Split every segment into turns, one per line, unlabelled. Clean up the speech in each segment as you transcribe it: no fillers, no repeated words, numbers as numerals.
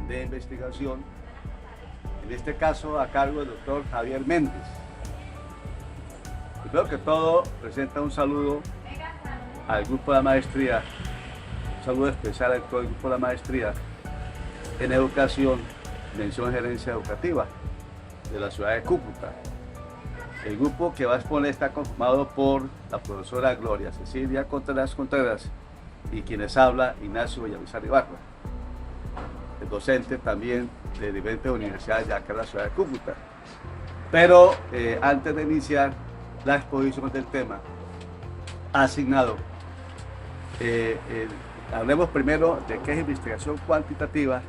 de investigación, en este caso a cargo del doctor Javier Méndez. Primero que todo, presenta un saludo al grupo de la maestría, un saludo especial a todo el grupo de la maestría en educación, mención gerencia educativa de la ciudad de Cúcuta. El grupo que va a exponer está conformado por la profesora Gloria Cecilia Contreras y quienes habla Ignacio Villamizar Ibarra, el docente también de diferentes universidades de acá en la ciudad de Cúcuta. Pero antes de iniciar la exposición del tema asignado, hablemos primero de qué es investigación cuantitativa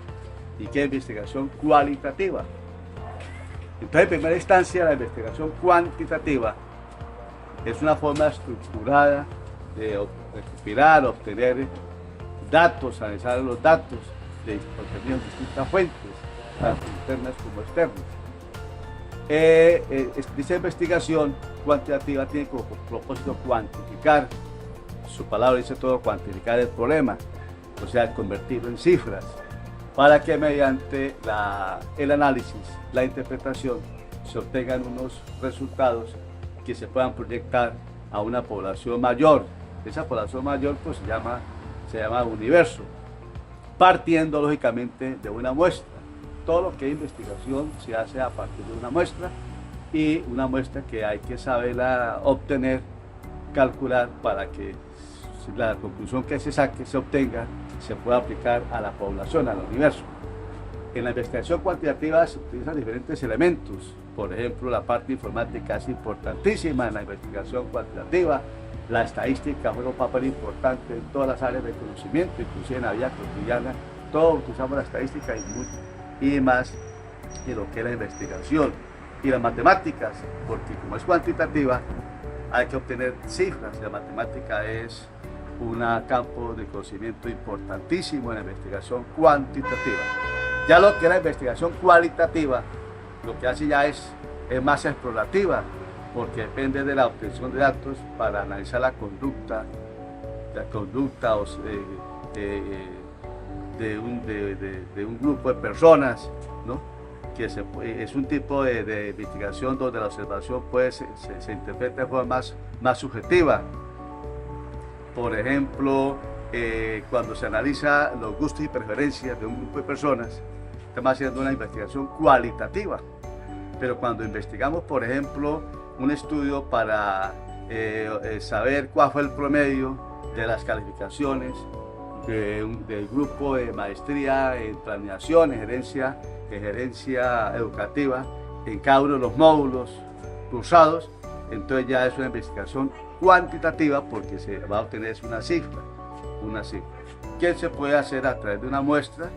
y qué es investigación cualitativa. Entonces, en primera instancia, la investigación cuantitativa es una forma estructurada de recopilar, obtener datos, analizar los datos de contenidos de distintas fuentes, tanto internas como externas. Dicha investigación cuantitativa tiene como propósito cuantificar, su palabra dice todo, cuantificar el problema, o sea, convertirlo en cifras, para que mediante el análisis, la interpretación, se obtengan unos resultados que se puedan proyectar a una población mayor. Esa población mayor pues se llama universo, partiendo lógicamente de una muestra. Todo lo que es investigación se hace a partir de una muestra, y una muestra que hay que saberla obtener, calcular, para que la conclusión que se saque, se obtenga, se pueda aplicar a la población, al universo. En la investigación cuantitativa se utilizan diferentes elementos. Por ejemplo, la parte informática es importantísima en la investigación cuantitativa. La estadística juega un papel importante en todas las áreas de conocimiento, inclusive en la vida cotidiana. Todos utilizamos la estadística y más de lo que es la investigación. Y las matemáticas, porque como es cuantitativa, hay que obtener cifras. La matemática es un campo de conocimiento importantísimo en la investigación cuantitativa. Ya lo que es la investigación cualitativa, lo que hace ya es más explorativa, porque depende de la obtención de datos para analizar la conducta de un grupo de personas, ¿no? Que es un tipo de investigación donde la observación se interpreta de forma más subjetiva. Por ejemplo, cuando se analiza los gustos y preferencias de un grupo de personas, estamos haciendo una investigación cualitativa. Pero cuando investigamos, por ejemplo, un estudio para saber cuál fue el promedio de las calificaciones del grupo de maestría en planeación, en gerencia educativa, en cada uno de los módulos cursados, entonces ya es una investigación cuantitativa, porque se va a obtener una cifra, que se puede hacer a través de una muestra,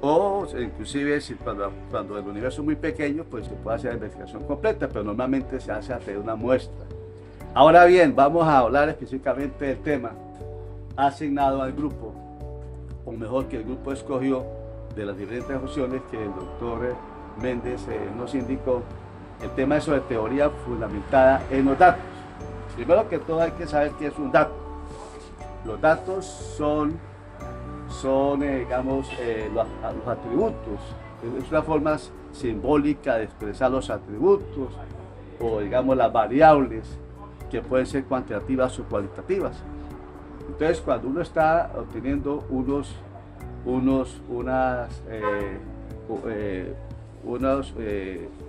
o inclusive cuando el universo es muy pequeño, pues se puede hacer la investigación completa, pero normalmente se hace a través de una muestra. Ahora bien, vamos a hablar específicamente del tema asignado al grupo, o mejor, que el grupo escogió de las diferentes opciones que el doctor Méndez nos indicó. El tema es sobre teoría fundamentada en los datos. Primero que todo hay que saber qué es un dato. Los datos son digamos, los atributos. Es una forma simbólica de expresar los atributos, o digamos las variables que pueden ser cuantitativas o cualitativas. Entonces, cuando uno está obteniendo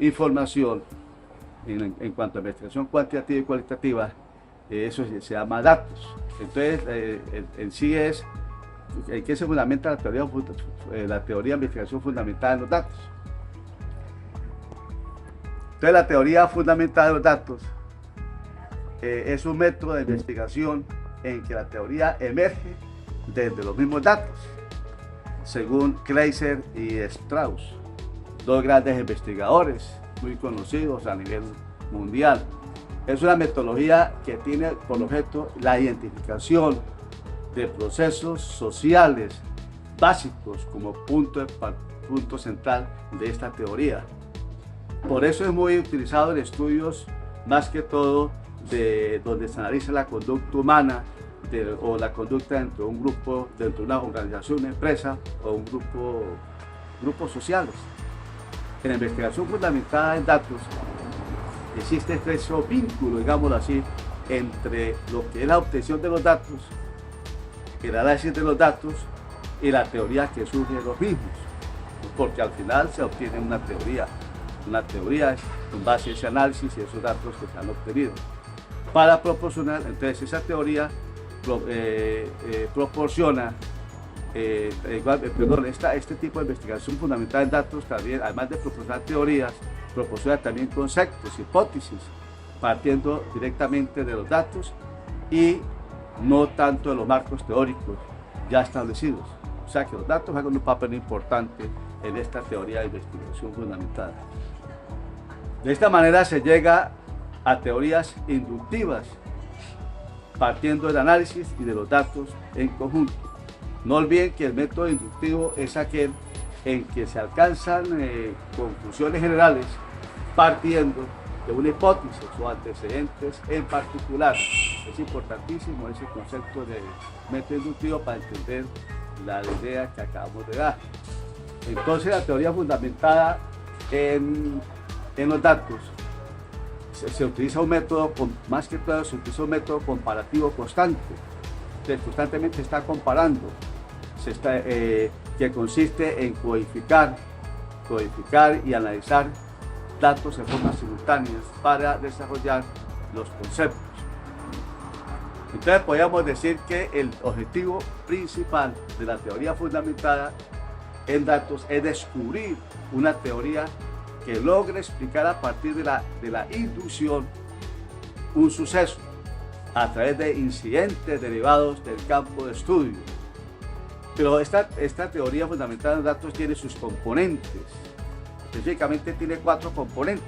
información en cuanto a investigación cuantitativa y cualitativa, eso se llama datos. Entonces, en sí es en qué se fundamenta la teoría de investigación fundamentada en los datos. Entonces, la teoría fundamentada de los datos es un método de investigación en que la teoría emerge desde los mismos datos, según Kleiser y Strauss, dos grandes investigadores muy conocidos a nivel mundial. Es una metodología que tiene por objeto la identificación de procesos sociales básicos como punto central de esta teoría. Por eso es muy utilizado en estudios, más que todo, donde se analiza la conducta humana o la conducta dentro de un grupo, dentro de una organización, una empresa o un grupo grupos sociales. En la investigación fundamentada en datos existe estrecho vínculo, digámoslo así, entre lo que es la obtención de los datos, el análisis de los datos y la teoría que surge de los mismos, porque al final se obtiene una teoría con base a ese análisis y esos datos que se han obtenido, para proporcionar, entonces esa teoría proporciona, este tipo de investigación fundamentada en datos también, además de proporcionar teorías, proporciona también conceptos, hipótesis, partiendo directamente de los datos y no tanto de los marcos teóricos ya establecidos. O sea que los datos juegan un papel importante en esta teoría de investigación fundamentada. De esta manera se llega a teorías inductivas, partiendo del análisis y de los datos en conjunto. No olviden que el método inductivo es aquel en que se alcanzan conclusiones generales partiendo de una hipótesis o antecedentes en particular. Es importantísimo ese concepto de método inductivo para entender la idea que acabamos de dar. Entonces, la teoría fundamentada en los datos se utiliza un método, más que todo se utiliza un método comparativo constante. Entonces, constantemente se está comparando, que consiste en codificar y analizar datos en forma simultánea para desarrollar los conceptos. Entonces podríamos decir que el objetivo principal de la teoría fundamentada en datos es descubrir una teoría que logre explicar a partir de la inducción un suceso a través de incidentes derivados del campo de estudio. Pero esta teoría fundamentada en datos tiene sus componentes. Específicamente tiene 4 componentes.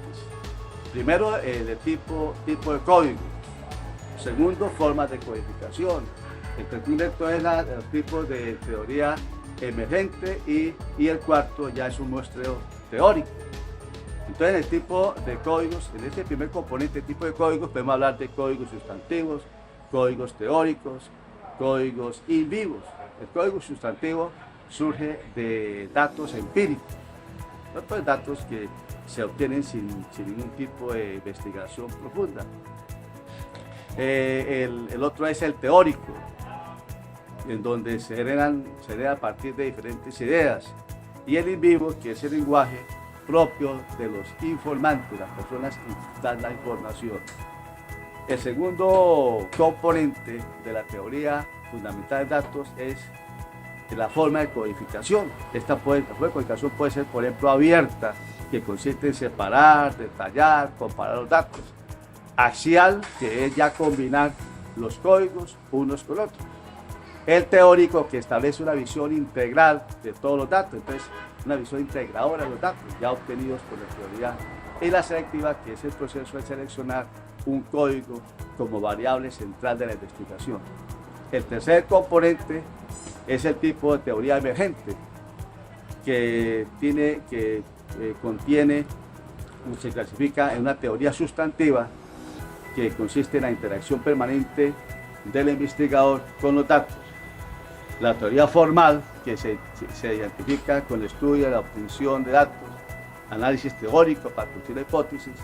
Primero, el tipo de código. Segundo, formas de codificación. El tercero es los tipos de teoría emergente y el cuarto ya es un muestreo teórico. Entonces, en el tipo de códigos, en este primer componente, tipo de códigos, podemos hablar de códigos sustantivos, códigos teóricos, códigos in vivos. El código sustantivo surge de datos empíricos, pues datos que se obtienen sin ningún tipo de investigación profunda. El otro es el teórico, en donde se hereda a partir de diferentes ideas, y el in vivo, que es el lenguaje propio de los informantes, las personas que dan la información. El segundo componente de la teoría fundamental de datos es la forma de codificación. La forma de codificación puede ser, por ejemplo, abierta, que consiste en separar, detallar, comparar los datos. Axial, que es ya combinar los códigos unos con otros. El teórico, que establece una visión integral de todos los datos, entonces una visión integradora de los datos ya obtenidos por la teoría. Y la selectiva, que es el proceso de seleccionar un código como variable central de la investigación. El tercer componente es el tipo de teoría emergente, que se clasifica en una teoría sustantiva que consiste en la interacción permanente del investigador con los datos. La teoría formal, que se identifica con el estudio de la obtención de datos, análisis teórico para producir la hipótesis,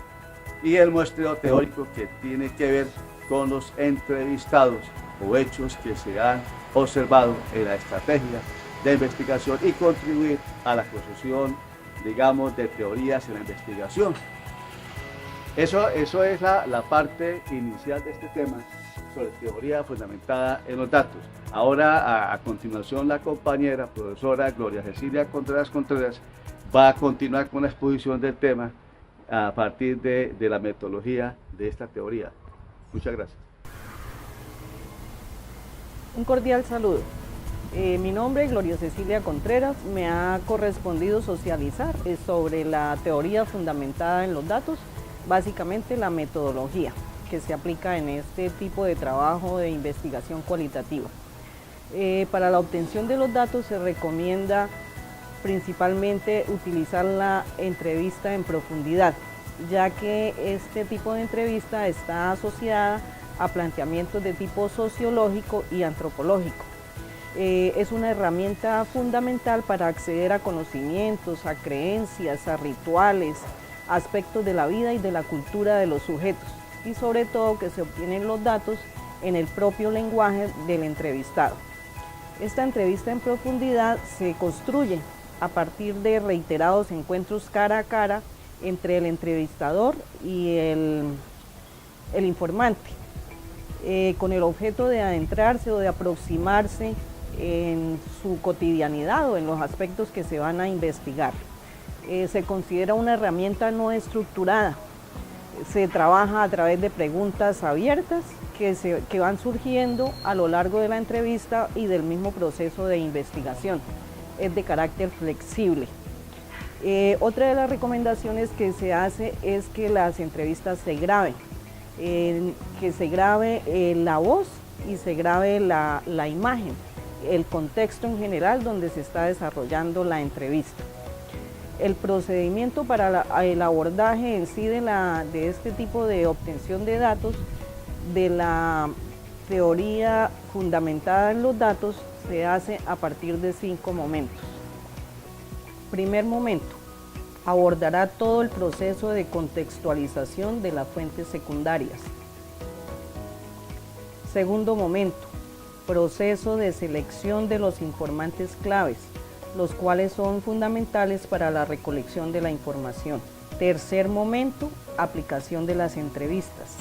y el muestreo teórico, que tiene que ver con los entrevistados o hechos que se han observado en la estrategia de investigación y contribuir a la construcción, digamos, de teorías en la investigación. Eso es la parte inicial de este tema sobre teoría fundamentada en los datos. Ahora, a continuación, la compañera profesora Gloria Cecilia Contreras va a continuar con la exposición del tema a partir de la metodología de esta teoría. Muchas gracias.
Un cordial saludo. Mi nombre es Gloria Cecilia Contreras. Me ha correspondido socializar sobre la teoría fundamentada en los datos, básicamente la metodología que se aplica en este tipo de trabajo de investigación cualitativa. Para la obtención de los datos se recomienda principalmente utilizar la entrevista en profundidad, ya que este tipo de entrevista está asociada a planteamientos de tipo sociológico y antropológico. Es una herramienta fundamental para acceder a conocimientos, a creencias, a rituales, aspectos de la vida y de la cultura de los sujetos, y sobre todo que se obtienen los datos en el propio lenguaje del entrevistado. Esta entrevista en profundidad se construye a partir de reiterados encuentros cara a cara entre el entrevistador y el informante, con el objeto de adentrarse o de aproximarse en su cotidianidad o en los aspectos que se van a investigar. Se considera una herramienta no estructurada. Se trabaja a través de preguntas abiertas que van surgiendo a lo largo de la entrevista y del mismo proceso de investigación. Es de carácter flexible. Otra de las recomendaciones que se hace es que las entrevistas se graben, que se grabe la voz y se grabe la imagen, el contexto en general donde se está desarrollando la entrevista. El procedimiento para el abordaje en sí de este tipo de obtención de datos, de la teoría fundamentada en los datos, se hace a partir de 5 momentos. Primer momento, abordará todo el proceso de contextualización de las fuentes secundarias. Segundo momento, proceso de selección de los informantes claves, los cuales son fundamentales para la recolección de la información. Tercer momento, aplicación de las entrevistas.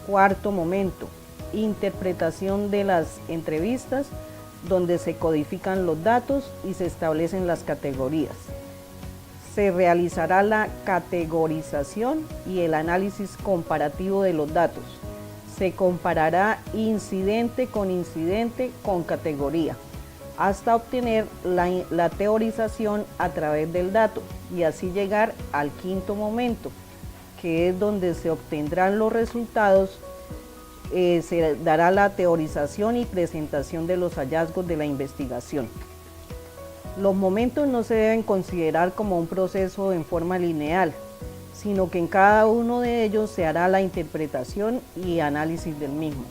Cuarto momento, interpretación de las entrevistas, donde se codifican los datos y se establecen las categorías. Se realizará la categorización y el análisis comparativo de los datos. Se comparará incidente con categoría, hasta obtener la teorización a través del dato y así llegar al quinto momento, que es donde se obtendrán los resultados. Se dará la teorización y presentación de los hallazgos de la investigación. Los momentos no se deben considerar como un proceso en forma lineal, sino que en cada uno de ellos se hará la interpretación y análisis del mismo.